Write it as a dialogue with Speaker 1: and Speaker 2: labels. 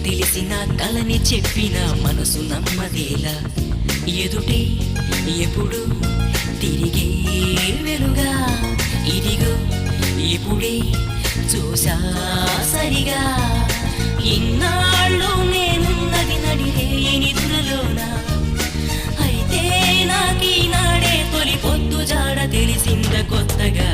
Speaker 1: తెలిసిన కలని చెప్పిన మనసు నమ్మదేలా ఎదుటే ఎప్పుడు తిరిగే వెలుగా ఇదిగో ఇప్పుడే చూసా సరిగా ఇన్నాళ్ళు నేనున్నది నడిరే నిద్రలోన అయితే నాకీనాడే తొలి పొద్దు జాడ తెలిసింద కొత్తగా